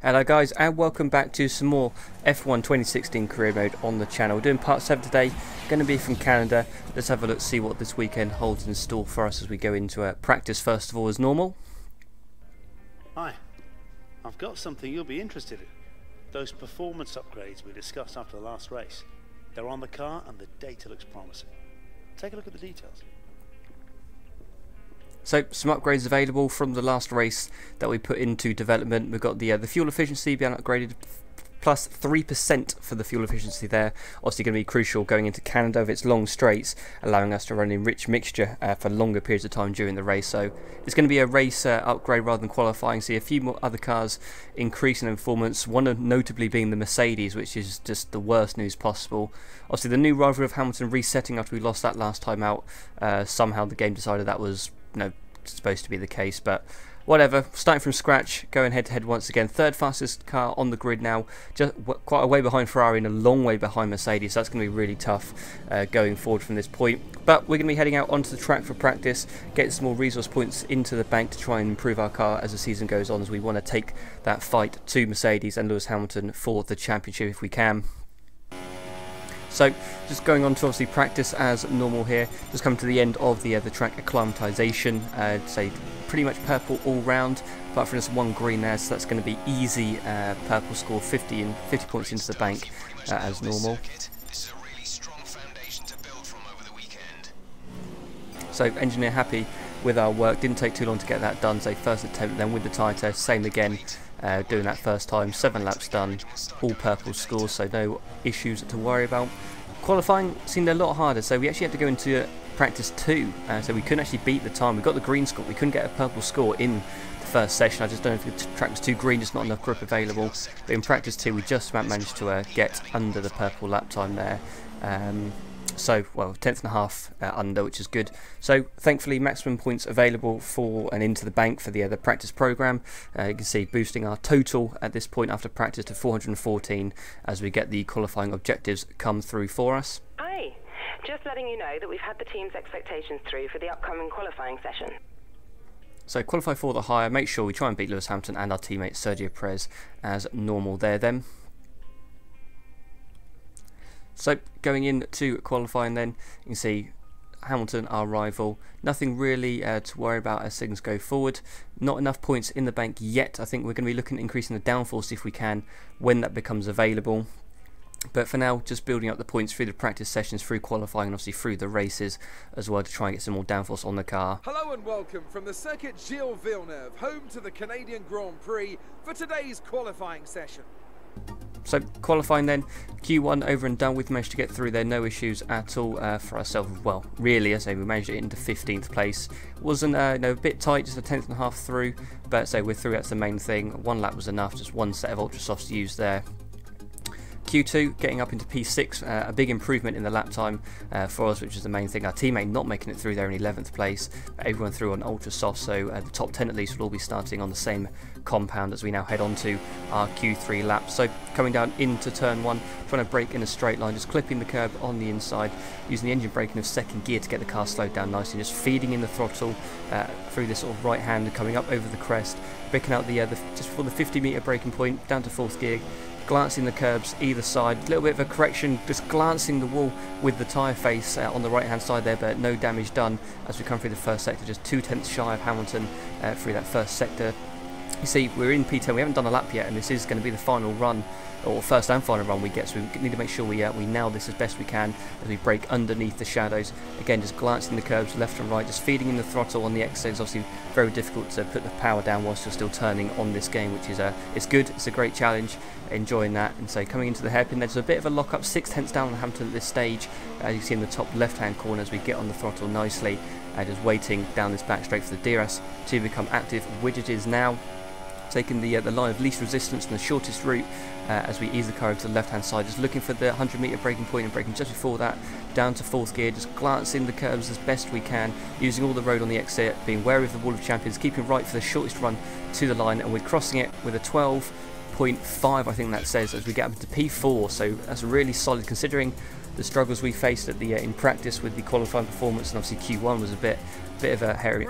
Hello guys, and welcome back to some more F1 2016 career mode on the channel. We're doing part 7 today, going to be from Canada. Let's have a look, see what this weekend holds in store for us as we go into practice first of all as normal. Hi, I've got something you'll be interested in. Those performance upgrades we discussed after the last race. They're on the car and the data looks promising. Take a look at the details. So some upgrades available from the last race that we put into development. We've got the fuel efficiency being upgraded, plus 3% for the fuel efficiency there. Obviously going to be crucial going into Canada with its long straights, allowing us to run in rich mixture for longer periods of time during the race. So it's going to be a race upgrade rather than qualifying. See a few more other cars increasing in performance, one notably being the Mercedes, which is just the worst news possible. Obviously the new rivalry of Hamilton resetting after we lost that last time out. Somehow the game decided that was supposed to be the case, but whatever. Starting from scratch, going head to head once again. Third fastest car on the grid now, just quite a way behind Ferrari and a long way behind Mercedes, so that's going to be really tough going forward from this point. But we're going to be heading out onto the track for practice, get some more resource points into the bank to try and improve our car as the season goes on, as we want to take that fight to Mercedes and Lewis Hamilton for the championship if we can. So just going on to obviously practice as normal here, just come to the end of the track acclimatization, say pretty much purple all round, apart from just one green there, so that's going to be easy purple score, 50 points into the bank as normal. So engineer happy with our work, didn't take too long to get that done, so first attempt, then with the tyre test, same again. Doing that first time, 7 laps done, all purple scores, so no issues to worry about. Qualifying seemed a lot harder, so we actually had to go into practice 2, so we couldn't actually beat the time. We got the green score, we couldn't get a purple score in the first session. I just don't know if the track was too green, just not enough grip available. But in practice 2 we just about managed to get under the purple lap time there. So, well, 10th and a half under, which is good. So, thankfully, maximum points available for and into the bank for the practice program. You can see boosting our total at this point after practice to 414 as we get the qualifying objectives come through for us. Hi, just letting you know that we've had the team's expectations through for the upcoming qualifying session. So, qualify for the hire. Make sure we try and beat Lewis Hamilton and our teammate Sergio Perez as normal there then. So going into qualifying then, you can see Hamilton, our rival, nothing really to worry about as things go forward. Not enough points in the bank yet. I think we're going to be looking at increasing the downforce if we can when that becomes available. But for now, just building up the points through the practice sessions, through qualifying, and obviously through the races as well to try and get some more downforce on the car. Hello and welcome from the circuit Gilles Villeneuve, home to the Canadian Grand Prix for today's qualifying session. So qualifying then, Q1 over and done with, managed to get through there, no issues at all for ourselves. Well, really, I say we managed it into 15th place. Wasn't a bit tight, just a 10th and a half through, but so we're through, that's the main thing. One lap was enough, just one set of ultra softs used there. Q2 getting up into P6, a big improvement in the lap time for us, which is the main thing. Our teammate not making it through there in 11th place, but everyone through on ultra soft, so the top 10 at least will all be starting on the same compound as we now head on to our Q3 lap. So coming down into turn 1, trying to brake in a straight line, just clipping the curb on the inside, using the engine braking of second gear to get the car slowed down nicely, just feeding in the throttle through this sort of right hand, coming up over the crest, picking out the just before the 50-meter braking point, down to 4th gear, glancing the curbs either side, a little bit of a correction, just glancing the wall with the tyre face on the right hand side there, but no damage done as we come through the first sector, just 2/10 shy of Hamilton through that first sector. You see, we're in P10, we haven't done a lap yet, and this is going to be the final run, or first and final run we get, so we need to make sure we nail this as best we can as we brake underneath the shadows. Again, just glancing the curbs left and right, just feeding in the throttle on the exit. It's obviously very difficult to put the power down whilst you're still turning on this game, which is it's good, it's a great challenge, enjoying that. And so coming into the hairpin, there's a bit of a lock up, 6/10 down on Hamilton at this stage, as you see in the top left hand corner as we get on the throttle nicely, just waiting down this back straight for the DRS to become active, which it is now. Taking the line of least resistance and the shortest route as we ease the car over to the left hand side, just looking for the 100-meter braking point and braking just before that, down to 4th gear, just glancing the curves as best we can, using all the road on the exit, being wary of the wall of champions, keeping right for the shortest run to the line, and we're crossing it with a 12.5 I think that says, as we get up into P4, so that's really solid considering the struggles we faced at the in practice with the qualifying performance, and obviously Q1 was a bit of a hair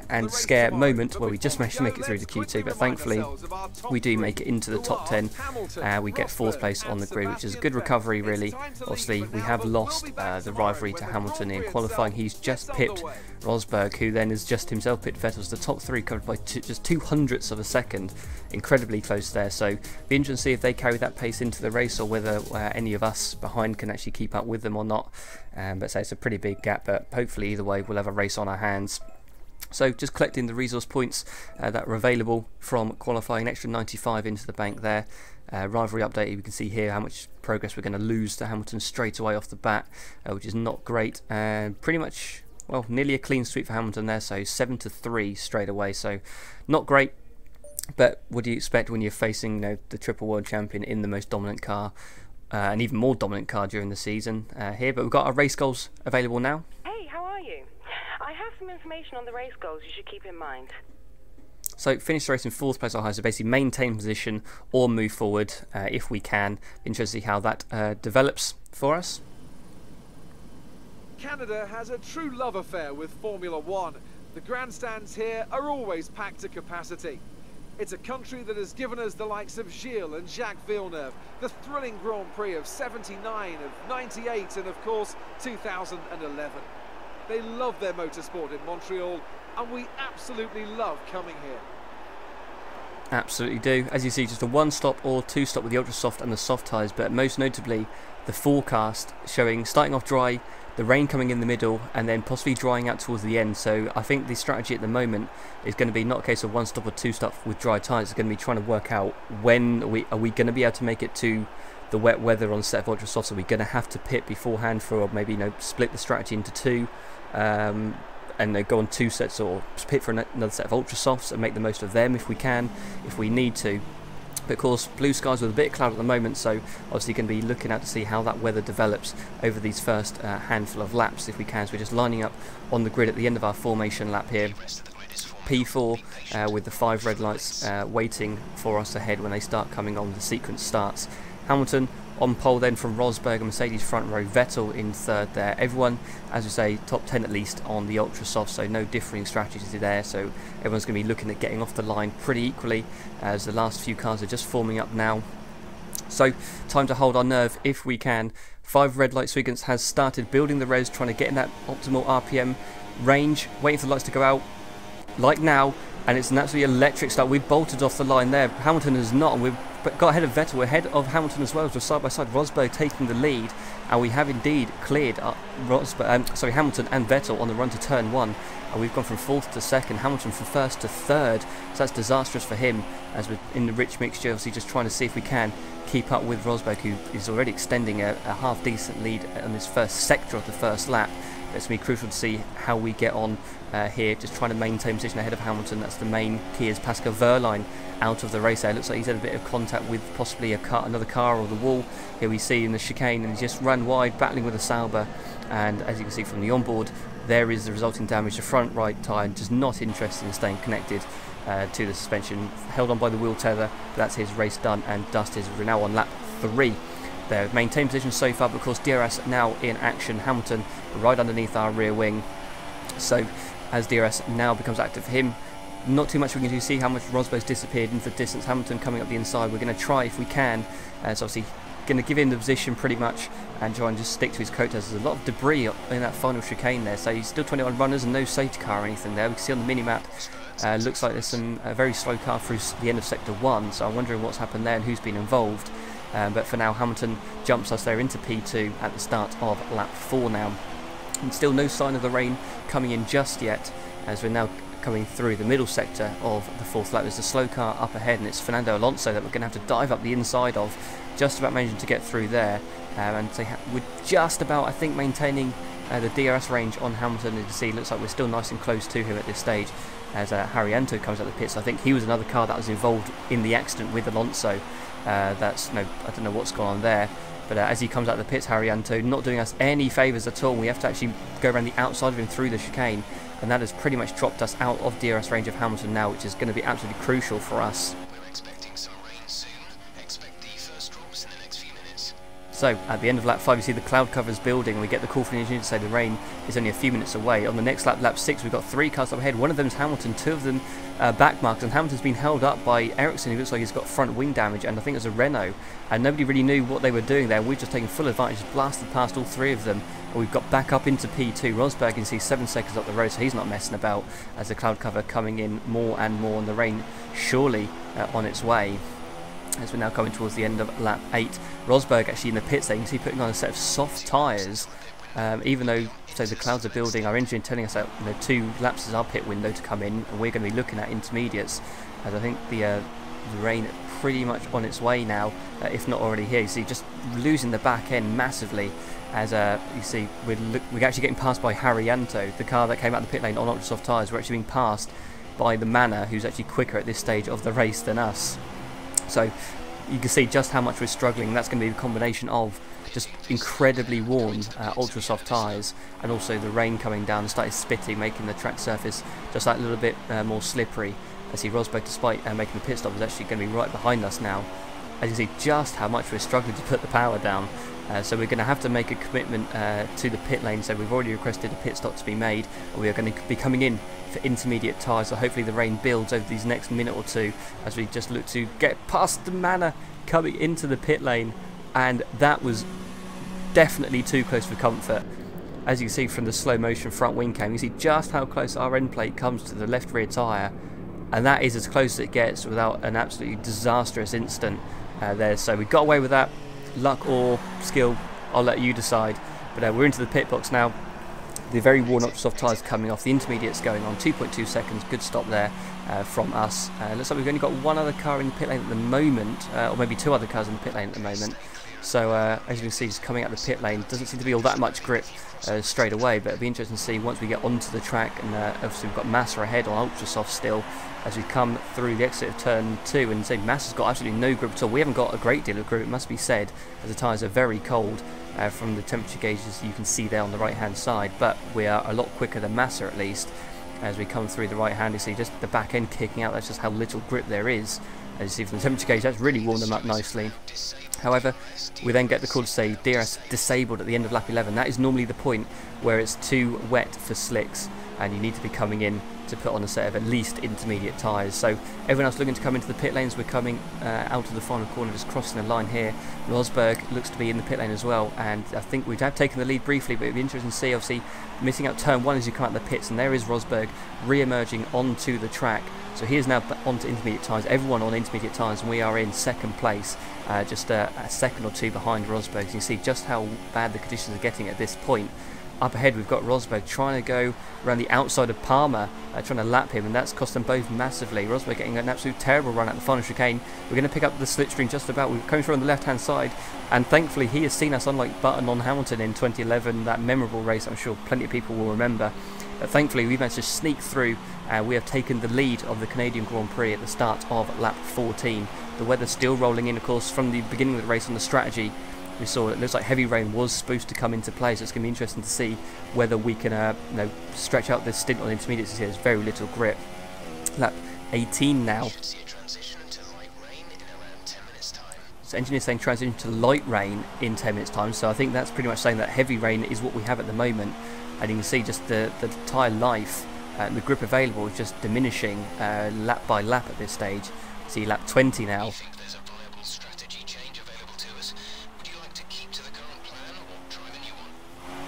and scare moment where we just managed to make it through to Q2, but thankfully we do make it into the top 10. We get 4th place on the grid, which is a good recovery really. Obviously we have lost the rivalry to Hamilton in qualifying. He's just pipped Rosberg, who then has just himself pipped Vettel's. The top 3 covered by just 200ths of a second, incredibly close there. So be interesting to see if they carry that pace into the race, or whether any of us behind can actually keep up with them or not. But say it's a pretty big gap, but hopefully either way we'll have a race on our hands. So just collecting the resource points that were available from qualifying, an extra 95 into the bank there. Rivalry update, you can see here how much progress we're going to lose to Hamilton straight away off the bat, which is not great. Pretty much, well, nearly a clean sweep for Hamilton there, so 7-3 straight away, so not great. But what do you expect when you're facing, the triple world champion in the most dominant car, an even more dominant car during the season here? But we've got our race goals available now. Hey, how are you? I have some information on the race goals you should keep in mind. So finish the race in 4th place or higher, so basically maintain position or move forward if we can. Interested to see how that develops for us. Canada has a true love affair with Formula One. The grandstands here are always packed to capacity. It's a country that has given us the likes of Gilles and Jacques Villeneuve, the thrilling Grand Prix of '79, of '98 and of course 2011. They love their motorsport in Montreal, and we absolutely love coming here. Absolutely do. As you see, just a 1-stop or 2-stop with the ultra soft and the soft tyres, but most notably the forecast showing starting off dry, the rain coming in the middle, and then possibly drying out towards the end. So I think the strategy at the moment is going to be not a case of 1-stop or 2-stop with dry tyres. It's going to be trying to work out when are we going to be able to make it to the wet weather on set of ultra softs. Are we going to have to pit beforehand for, or maybe split the strategy into 2 and go on 2 sets, or pit for another set of ultra softs and make the most of them if we can, if we need to. But of course, blue skies with a bit of cloud at the moment, so obviously going to be looking out to see how that weather develops over these first handful of laps if we can. So we're just lining up on the grid at the end of our formation lap here. P4 with the 5 red lights waiting for us ahead when they start coming on, the sequence starts. Hamilton on pole then from Rosberg and Mercedes front row, Vettel in 3rd there. Everyone, as we say, top 10 at least on the ultra soft, so no differing strategies there. So everyone's going to be looking at getting off the line pretty equally, as the last few cars are just forming up now. So time to hold our nerve if we can. 5 red light sequence has started building the res, trying to get in that optimal RPM range, waiting for the lights to go out like now, and it's an absolutely electric start. We've bolted off the line there. Hamilton has not, and we've got ahead of Vettel. We're ahead of Hamilton as well, so side by side, Rosberg taking the lead, and we have indeed cleared Hamilton and Vettel on the run to turn 1, and we've gone from 4th to 2nd, Hamilton from 1st to 3rd, so that's disastrous for him, as we're in the rich mixture, obviously just trying to see if we can keep up with Rosberg, who is already extending a half decent lead on this first sector of the first lap. It's going to be crucial to see how we get on here, just trying to maintain position ahead of Hamilton. That's the main key, as Pascal Wehrlein out of the race there. Looks like he's had a bit of contact with possibly another car or the wall. Here we see in the chicane, and he's just run wide, battling with a Sauber, and as you can see from the onboard, there is the resulting damage to front right tyre, just not interested in staying connected to the suspension, held on by the wheel tether. But that's his race done and dusted. We're now on lap 3 there. Maintained position so far, but of course DRS now in action. Hamilton right underneath our rear wing, so as DRS now becomes active for him, not too much we can do. See how much Rosberg's disappeared into the distance. Hamilton coming up the inside. We're going to try if we can, so obviously going to give him the position pretty much and try and just stick to his coattails. There's a lot of debris in that final chicane there, so he's still 21 runners and no safety car or anything there. We can see on the mini-map, looks like there's some very slow car through the end of sector 1, so I'm wondering what's happened there and who's been involved. But for now, Hamilton jumps us there into P2 at the start of lap 4 now. And still no sign of the rain coming in just yet, as we're now coming through the middle sector of the 4th lap. There's a slow car up ahead, and it's Fernando Alonso that we're going to have to dive up the inside of, just about managing to get through there. And so we're just about, I think, maintaining the DRS range on Hamilton. And you see, looks like we're still nice and close to him at this stage, as Haryanto comes out of the pits. I think he was another car that was involved in the accident with Alonso. I don't know what's gone on there. But as he comes out of the pits, Haryanto not doing us any favours at all. We have to actually go around the outside of him through the chicane, and that has pretty much dropped us out of DRS range of Hamilton now, which is going to be absolutely crucial for us. We're expecting some rain soon. Expect the first drops in the next few minutes. So at the end of lap 5 you see the cloud covers building and we get the call from the engineer to say the rain is only a few minutes away. On the next lap, lap 6, we've got 3 cars up ahead. One of them is Hamilton, 2 of them back marks, and Hamilton's been held up by Ericsson, who looks like he's got front wing damage, and I think there's a Renault, and nobody really knew what they were doing there. We've just taken full advantage, blasted past all 3 of them, and we've got back up into P2. Rosberg, you can see 7 seconds up the road, so he's not messing about as the cloud cover coming in more and more, and the rain surely on its way. As we're now coming towards the end of lap 8, Rosberg actually in the pits there, you can see putting on a set of soft tyres, even though the clouds are building. Our engineer telling us that 2 laps is our pit window to come in, and we're going to be looking at intermediates, as I think the rain pretty much on its way now, if not already here. You see just losing the back end massively, as you see we're actually getting passed by Haryanto, the car that came out of the pit lane on ultra soft tyres. We're actually being passed by the Manor, who's actually quicker at this stage of the race than us. So you can see just how much we're struggling. That's going to be the combination of just incredibly warm ultra soft tyres, and also the rain coming down and started spitting, making the track surface just that little bit more slippery. I see Rosberg, despite making the pit stop, is actually going to be right behind us now. As you see just how much we're struggling to put the power down. So we're going to have to make a commitment to the pit lane. So we've already requested a pit stop to be made, and we are going to be coming in for intermediate tyres. So hopefully the rain builds over these next minute or two as we just look to get past the Manor coming into the pit lane, and that was definitely too close for comfort. As you can see from the slow motion front wing cam, you see just how close our end plate comes to the left rear tyre, and that is as close as it gets without an absolutely disastrous incident there. So we got away with that. Luck or skill, I'll let you decide. But we're into the pit box now. The very worn ultra soft tyres coming off, the intermediates going on, 2.2 seconds, good stop there from us. Looks like we've only got 1 other car in the pit lane at the moment, or maybe 2 other cars in the pit lane at the moment. So as you can see, just coming out of the pit lane, doesn't seem to be all that much grip straight away, but it'll be interesting to see once we get onto the track. And obviously we've got Massa ahead on ultra soft still as we come through the exit of turn 2, and say Massa's got absolutely no grip at all. We haven't got a great deal of grip, it must be said, as the tyres are very cold from the temperature gauges you can see there on the right hand side, but we are a lot quicker than Massa at least. As we come through the right hand, you see just the back end kicking out. That's just how little grip there is. As you see from the temperature gauge, that's really warmed them up nicely. However, we then get the call to say DRS disabled at the end of lap 11. That is normally the point where it's too wet for slicks, and you need to be coming in to put on a set of at least intermediate tyres. So everyone else looking to come into the pit lanes, we're coming out of the final corner, just crossing the line here. Rosberg looks to be in the pit lane as well, and I think we have taken the lead briefly, but it'd be interesting to see, obviously, missing out turn 1 as you come out the pits, and there is Rosberg re-emerging onto the track. So he is now onto intermediate tyres, everyone on intermediate tyres, and we are in second place, just a second or 2 behind Rosberg. So you can see just how bad the conditions are getting at this point. Up ahead we've got Rosberg trying to go around the outside of Palmer, trying to lap him, and that's cost them both massively. Rosberg getting an absolute terrible run at the final chicane. We're going to pick up the slipstream just about. We're coming through on the left hand side, and thankfully he has seen us, unlike Button on Hamilton in 2011, that memorable race I'm sure plenty of people will remember. But thankfully we managed to sneak through, and we have taken the lead of the Canadian Grand Prix at the start of lap 14. The weather still rolling in, of course, from the beginning of the race on the strategy. We saw it looks like heavy rain was supposed to come into play, so it's going to be interesting to see whether we can stretch out this stint on intermediates. You see there's very little grip. Lap 18 now. So engineers saying transition to light rain in 10 minutes time, so I think that's pretty much saying that heavy rain is what we have at the moment, and you can see just the tyre life, the grip available is just diminishing lap by lap at this stage. See lap 20 now.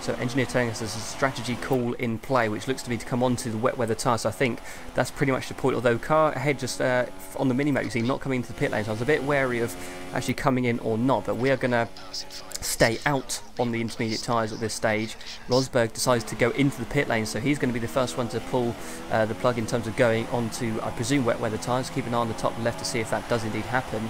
So engineer telling us there's a strategy call in play, which looks to be to come onto the wet weather tyres. So I think that's pretty much the point, although car ahead just on the minimap you see not coming into the pit lane, so I was a bit wary of actually coming in or not, but we are going to stay out on the intermediate tyres at this stage. Rosberg decides to go into the pit lane, so he's going to be the first one to pull the plug in terms of going onto, I presume, wet weather tyres. Keep an eye on the top left to see if that does indeed happen.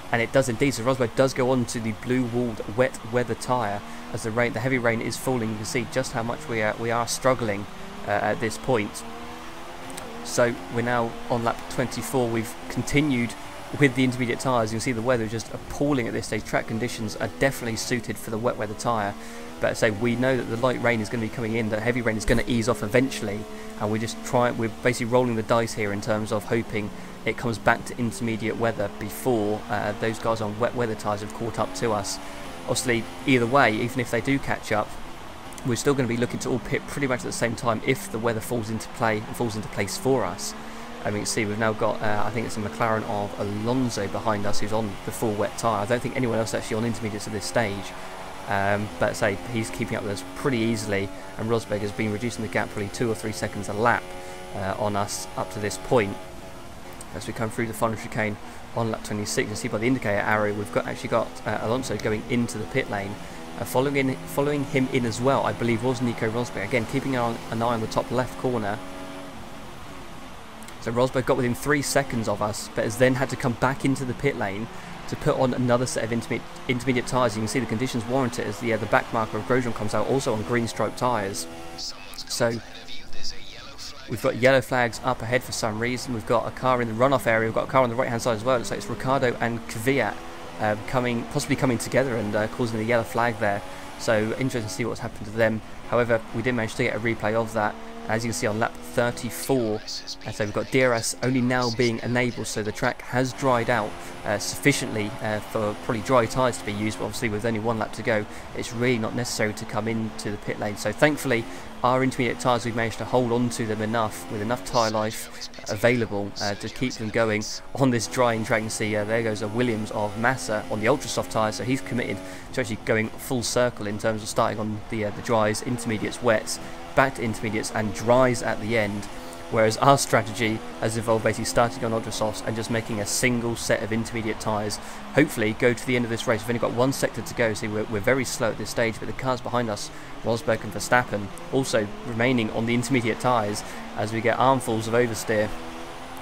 And it does indeed, so Rosberg does go on to the blue-walled wet weather tyre as the heavy rain is falling. You can see just how much we are struggling at this point. So we're now on lap 24. We've continued with the intermediate tyres, you can see the weather is just appalling at this stage. Track conditions are definitely suited for the wet weather tyre, but say we know that the light rain is going to be coming in, that heavy rain is going to ease off eventually, and we're basically rolling the dice here in terms of hoping it comes back to intermediate weather before those guys on wet weather tyres have caught up to us. Obviously, either way, even if they do catch up, we're still going to be looking to all pit pretty much at the same time if the weather falls into play and falls into place for us. I mean, you can see we've now got, I think it's a McLaren of Alonso behind us, who's on the full wet tyre. I don't think anyone else actually on intermediates at this stage. But say he's keeping up with us pretty easily, and Rosberg has been reducing the gap probably 2 or 3 seconds a lap on us up to this point. As we come through the final chicane on lap 26, you see by the indicator arrow we've actually got Alonso going into the pit lane. Following him in as well, I believe, was Nico Rosberg. Again, keeping an eye on the top left corner. So Rosberg got within 3 seconds of us, but has then had to come back into the pit lane to put on another set of intermediate tyres. You can see the conditions warrant it as the back marker of Grosjean comes out, also on green stripe tyres. So we've got yellow flags up ahead for some reason. We've got a car in the runoff area. We've got a car on the right hand side as well. It looks like it's Ricciardo and Kvyat possibly coming together and causing the yellow flag there. So interesting to see what's happened to them. However, we did manage to get a replay of that. As you can see on lap 34, so we've got DRS only now being enabled, so the track has dried out sufficiently for probably dry tyres to be used, but obviously with only 1 lap to go, it's really not necessary to come into the pit lane. So thankfully, our intermediate tyres, we've managed to hold on to them enough, with enough tyre life available to keep them going on this drying track. You can see there goes a Williams of Massa on the ultra soft tyres, so he's committed to actually going full circle in terms of starting on the dries, intermediates, wets, back to intermediates and dries at the end, whereas our strategy has evolved basically starting on ultra softs and just making a single set of intermediate tyres. Hopefully go to the end of this race. We've only got 1 sector to go, so we're very slow at this stage, but the cars behind us, Rosberg and Verstappen, also remaining on the intermediate tyres as we get armfuls of oversteer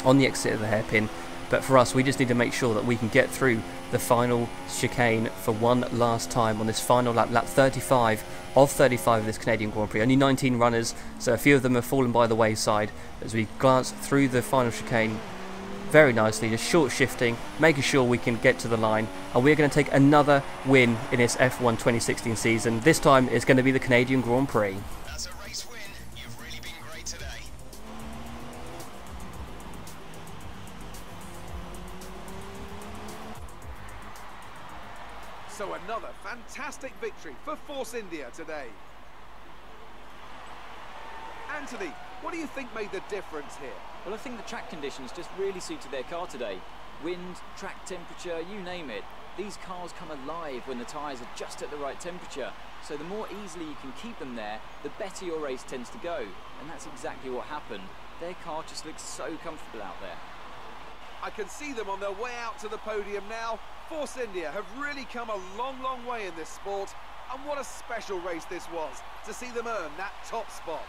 on the exit of the hairpin. But for us, we just need to make sure that we can get through the final chicane for one last time on this final lap, lap 35 of 35 of this Canadian Grand Prix. Only 19 runners, so a few of them have fallen by the wayside as we glance through the final chicane very nicely, just short shifting, making sure we can get to the line, and we're going to take another win in this F1 2016 season. This time it's going to be the Canadian Grand Prix. That's a race win. You've really been great today. So another fantastic victory for Force India today. Anthony, what do you think made the difference here? Well, I think the track conditions just really suited their car today. Wind, track temperature, you name it. These cars come alive when the tyres are just at the right temperature. So the more easily you can keep them there, the better your race tends to go. And that's exactly what happened. Their car just looks so comfortable out there. I can see them on their way out to the podium now. Force India have really come a long, long way in this sport. And what a special race this was to see them earn that top spot.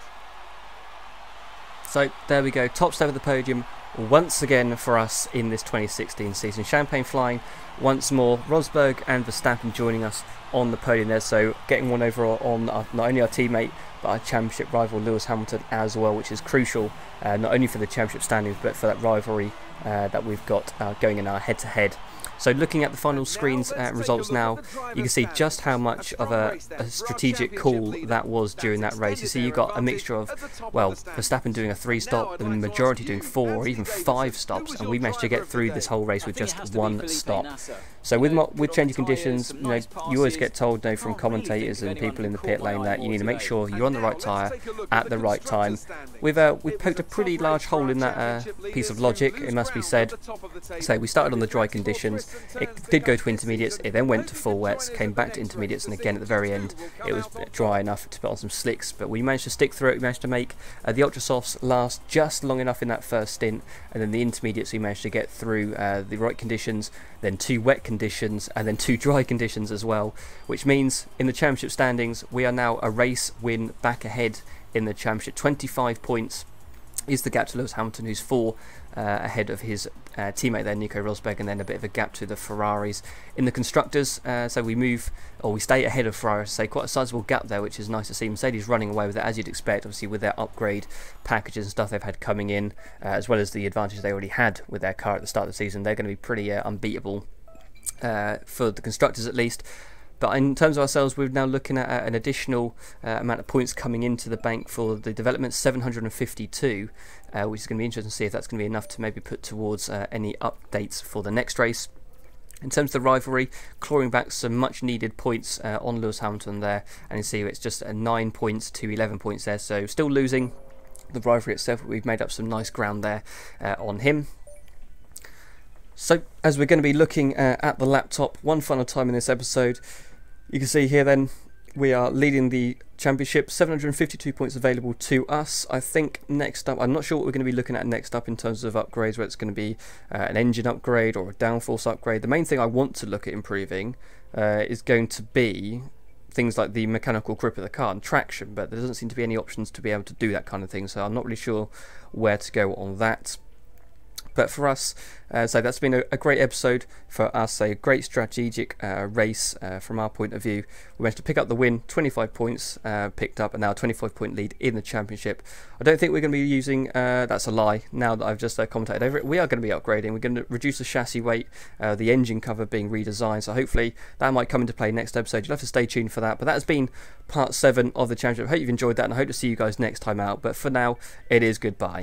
So there we go, top step of the podium once again for us in this 2016 season. Champagne flying once more. Rosberg and Verstappen joining us on the podium there, so getting one over on not only our teammate but our championship rival Lewis Hamilton as well, which is crucial not only for the championship standings but for that rivalry that we've got going in our head-to-head. So looking at the final screen's results now, you can see just how much of a strategic call that was during that race. You see you got a mixture of, well, Verstappen doing a 3-stop, the majority doing 4 or even 5 stops, and we managed to get through this whole race with just 1 stop. So with changing conditions, you always get told from commentators and people in the pit lane that you need to make sure you're on the right tyre at the right time. We've poked a pretty large hole in that piece of logic, it must be said. So we started on the dry conditions. It did go to intermediates, it then went to full wets, came back to intermediates, and again at the very end it was dry enough to put on some slicks, but we managed to stick through it. We managed to make the ultra softs last just long enough in that first stint, and then the intermediates we managed to get through the right conditions, then 2 wet conditions, and then 2 dry conditions as well, which means in the championship standings we are now a race win back ahead in the championship, 25 points is the gap to Lewis Hamilton, who's 4 ahead of his teammate there, Nico Rosberg, and then a bit of a gap to the Ferraris. In the constructors, so we stay ahead of Ferrari, so quite a sizable gap there, which is nice to see. Mercedes running away with it, as you'd expect, obviously with their upgrade packages and stuff they've had coming in, as well as the advantage they already had with their car at the start of the season. They're going to be pretty unbeatable for the constructors at least. But in terms of ourselves, we're now looking at an additional amount of points coming into the bank for the development, 752, which is going to be interesting to see if that's going to be enough to maybe put towards any updates for the next race. In terms of the rivalry, clawing back some much needed points on Lewis Hamilton there, and you see it's just 9 points to 11 points there, so still losing the rivalry itself, but we've made up some nice ground there on him. So, as we're going to be looking at the laptop one final time in this episode, you can see here then we are leading the championship, 752 points available to us. I think next up, I'm not sure what we're going to be looking at next up in terms of upgrades, whether it's going to be an engine upgrade or a downforce upgrade. The main thing I want to look at improving is going to be things like the mechanical grip of the car and traction, but there doesn't seem to be any options to be able to do that kind of thing, so I'm not really sure where to go on that. But for us, so that's been a great episode for us, a great strategic race from our point of view. We managed to pick up the win, 25 points picked up, and now a 25-point lead in the championship. I don't think we're going to be using, that's a lie, now that I've just commentated over it. We are going to be upgrading, we're going to reduce the chassis weight, the engine cover being redesigned, so hopefully that might come into play next episode. You'll have to stay tuned for that, but that has been part 7 of the championship. I hope you've enjoyed that, and I hope to see you guys next time out, but for now, it is goodbye.